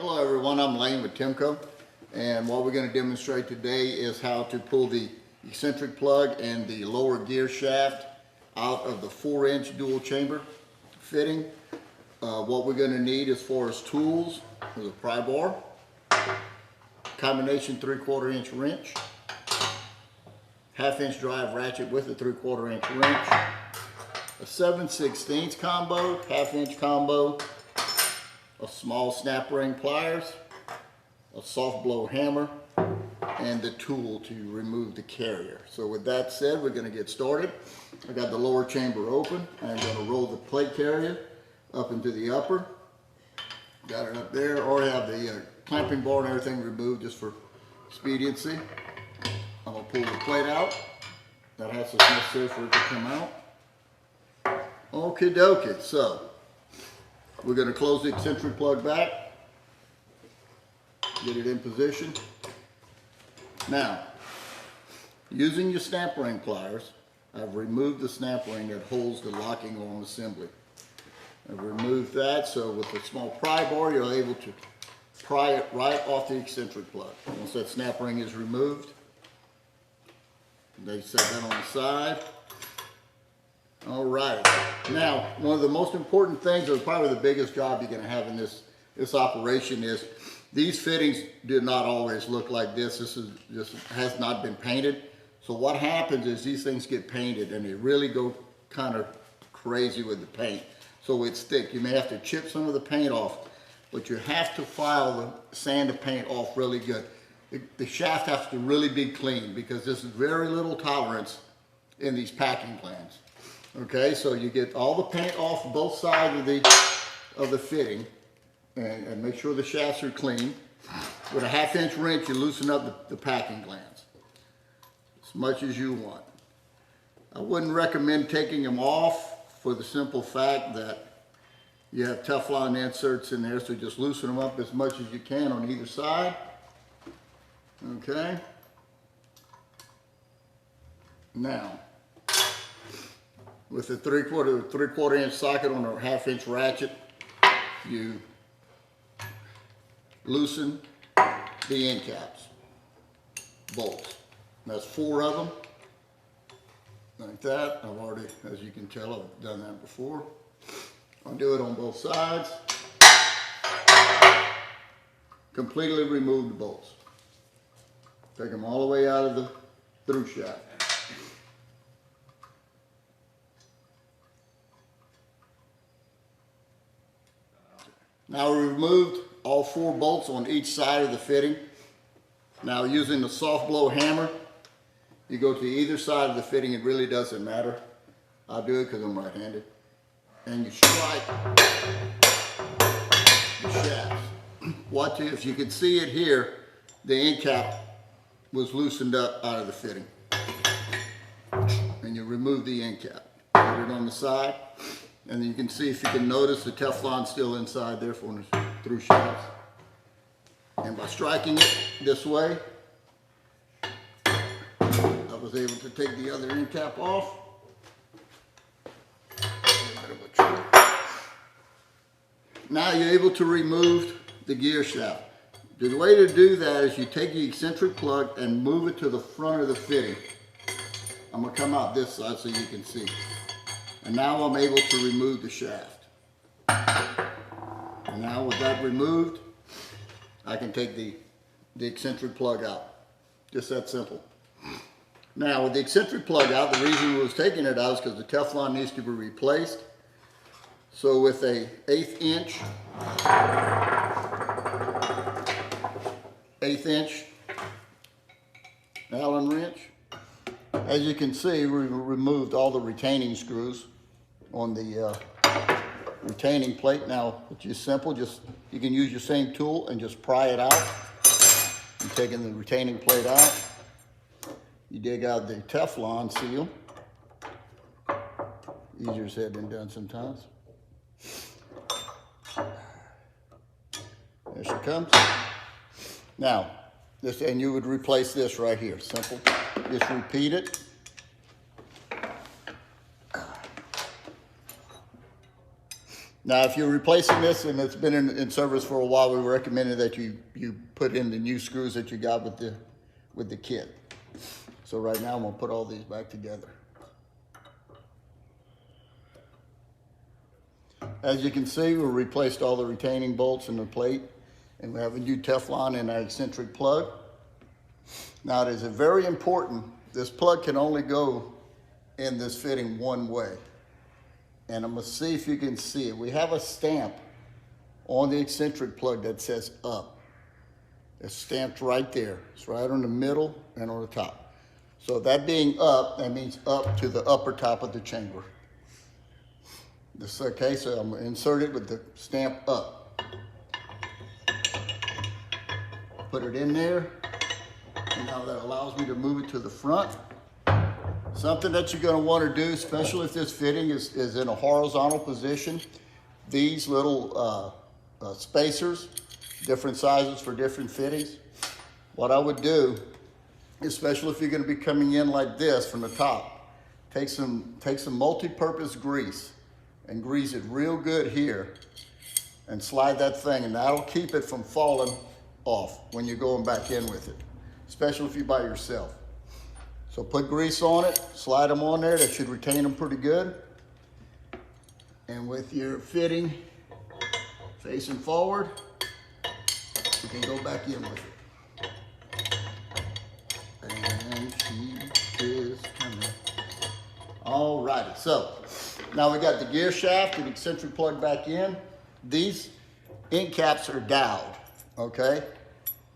Hello everyone, I'm Lane with TMCO, and what we're going to demonstrate today is how to pull the eccentric plug and the lower gear shaft out of the 4-inch dual chamber fitting. What we're going to need as far as tools is a pry bar, combination 3/4 inch wrench, 1/2 inch drive ratchet with a 3/4 inch wrench, a 7/16 combo, 1/2 inch combo, a small snap ring pliers, a soft blow hammer, and the tool to remove the carrier. So with that said, we're going to get started. I got the lower chamber open. I'm going to roll the plate carrier up into the upper. Got it up there. Already have the clamping bar and everything removed just for expediency. I'm going to pull the plate out. That has what's necessary for it to come out. Okie dokie. So we're going to close the eccentric plug back, get it in position. Now, using your snap ring pliers, I've removed the snap ring that holds the locking arm assembly. I've removed that, so with a small pry bar, you're able to pry it right off the eccentric plug. Once that snap ring is removed, they set that on the side. All right. Now, one of the most important things, or probably the biggest job you're going to have in this operation is these fittings do not always look like this. This has not been painted. So what happens is these things get painted and they really go kind of crazy with the paint. So it's thick. You may have to chip some of the paint off, but you have to file the sand the paint off really good. The shaft has to really be clean because there's very little tolerance in these packing glands. Okay, so you get all the paint off both sides of the fitting, and make sure the shafts are clean. With a 1/2 inch wrench, you loosen up the packing glands as much as you want. I wouldn't recommend taking them off for the simple fact that you have Teflon inserts in there, so just loosen them up as much as you can on either side. Okay. Now, with a 3/4 inch socket on a 1/2 inch ratchet, you loosen the end caps, bolts. That's 4 of them, like that. I've already, as you can tell, I've done that before. I'll do it on both sides. Completely remove the bolts. Take them all the way out of the through shaft. Now we removed all 4 bolts on each side of the fitting. Now using the soft blow hammer, you go to either side of the fitting, it really doesn't matter. I'll do it because I'm right-handed. And you strike the shafts. Watch it, if you can see it here, the end cap was loosened up out of the fitting. And you remove the end cap. Put it on the side. And you can see, if you can notice, the Teflon still inside there for the through shafts. And by striking it this way, I was able to take the other end cap off. Now you're able to remove the gear shaft. The way to do that is you take the eccentric plug and move it to the front of the fitting. I'm going to come out this side so you can see. And now I'm able to remove the shaft. And now with that removed, I can take the eccentric plug out. Just that simple. Now with the eccentric plug out, the reason we was taking it out is because the Teflon needs to be replaced. So with a 1/8 inch Allen wrench, as you can see, we removed all the retaining screws on the retaining plate. Now, it's just simple. You can use your same tool and just pry it out. You're taking the retaining plate out. You dig out the Teflon seal. Easier said than done sometimes. There she comes. Now, and you would replace this right here. Simple. Just repeat it. Now, if you're replacing this and it's been in service for a while, we recommend that you put in the new screws that you got with the kit. So right now I'm gonna put all these back together. As you can see, we replaced all the retaining bolts in the plate, and we have a new Teflon in our eccentric plug. Now, it is very important, this plug can only go in this fitting one way. And I'm gonna see if you can see it. We have a stamp on the eccentric plug that says up. It's stamped right there. It's right on the middle and on the top. So that being up, that means up to the upper top of the chamber. This, okay, so I'm gonna insert it with the stamp up. Put it in there, and now that allows me to move it to the front. Something that you're gonna wanna do, especially if this fitting is in a horizontal position, these little spacers, different sizes for different fittings. What I would do, especially if you're gonna be coming in like this from the top, take some multi-purpose grease and grease it real good here and slide that thing, and that'll keep it from falling off when you're going back in with it, especially if you're by yourself. So put grease on it, slide them on there, that should retain them pretty good. And with your fitting facing forward, you can go back in with it. And she is coming. All righty, so now we got the gear shaft and eccentric plug back in. These end caps are doweled, okay?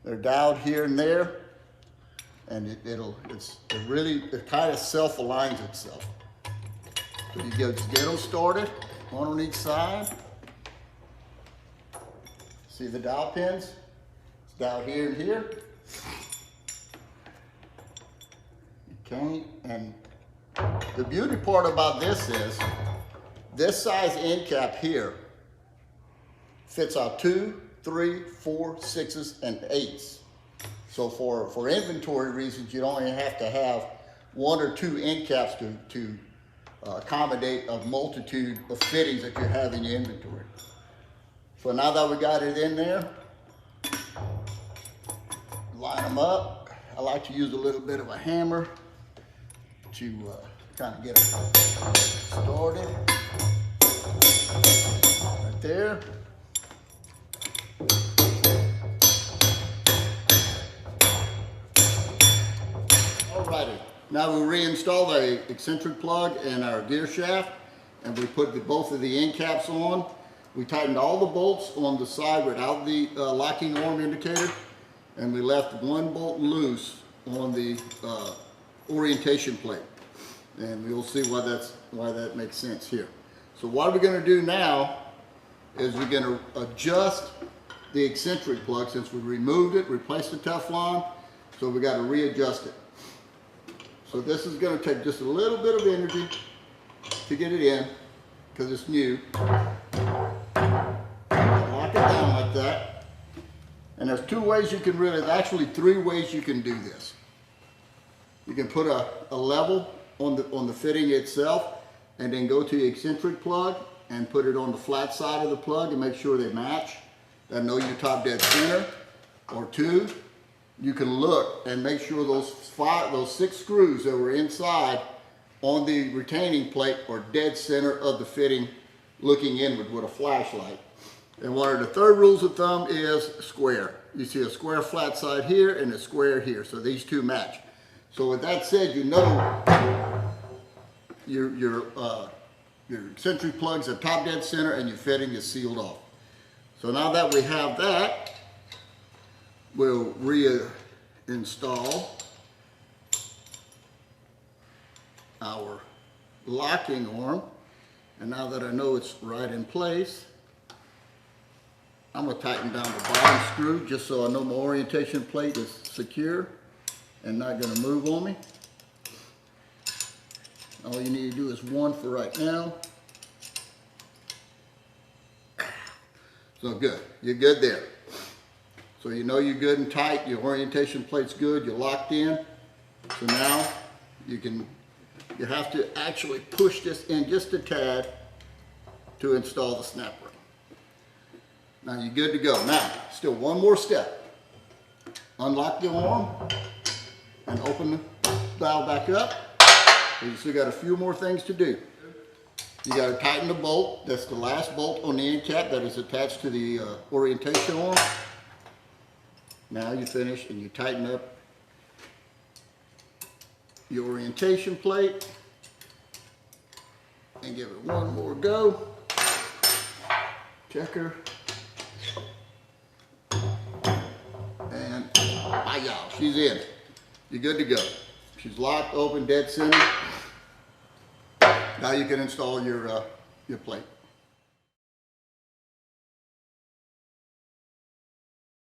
They're doweled here and there, and it kind of self-aligns itself. So you get them started, one on each side. See the dowel pins? It's doweled here and here. Okay, and the beauty part about this is, this size end cap here fits out 2, 3, 4, 6s, and 8s. So for inventory reasons, you don't even have to have 1 or 2 end caps to accommodate a multitude of fittings that you have in your inventory. So now that we got it in there, line them up. I like to use a little bit of a hammer to kind of get them started. Right there. Alrighty, now we reinstall the eccentric plug and our gear shaft, and we put both of the end caps on. We tightened all the bolts on the side without the locking arm indicator, and we left one bolt loose on the orientation plate. And we'll see why that makes sense here. So what we're going to do now is we're going to adjust the eccentric plug, since we removed it, replaced the Teflon, so we got to readjust it. So this is going to take just a little bit of energy to get it in, because it's new. Lock it down like that. And there's 2 ways you can really, actually 3 ways you can do this. You can put a level on the fitting itself, and then go to the eccentric plug and put it on the flat side of the plug and make sure they match. That know your top dead center. Or 2, you can look and make sure those 6 screws that were inside on the retaining plate are dead center of the fitting, looking inward with a flashlight. And one of the 3rd rules of thumb is square. You see a square flat side here and a square here, so these 2 match. So with that said, you know your eccentric plug's at top dead center and your fitting is sealed off. So now that we have that, we'll reinstall our locking arm. And now that I know it's right in place, I'm going to tighten down the bottom screw just so I know my orientation plate is secure and not going to move on me. All you need to do is 1 for right now. So good, you're good there. So you know you're good and tight, your orientation plate's good, you're locked in. So now you have to actually push this in just a tad to install the snap ring. Now you're good to go. Now, still one more step. Unlock the arm and open the valve back up. So you still got a few more things to do. You got to tighten the bolt. That's the last bolt on the end cap that is attached to the orientation arm. Now you finish and you tighten up your orientation plate and give it one more go. Checker. And hi-ya, she's in. You're good to go. She's locked, open, dead center. Now you can install your plate.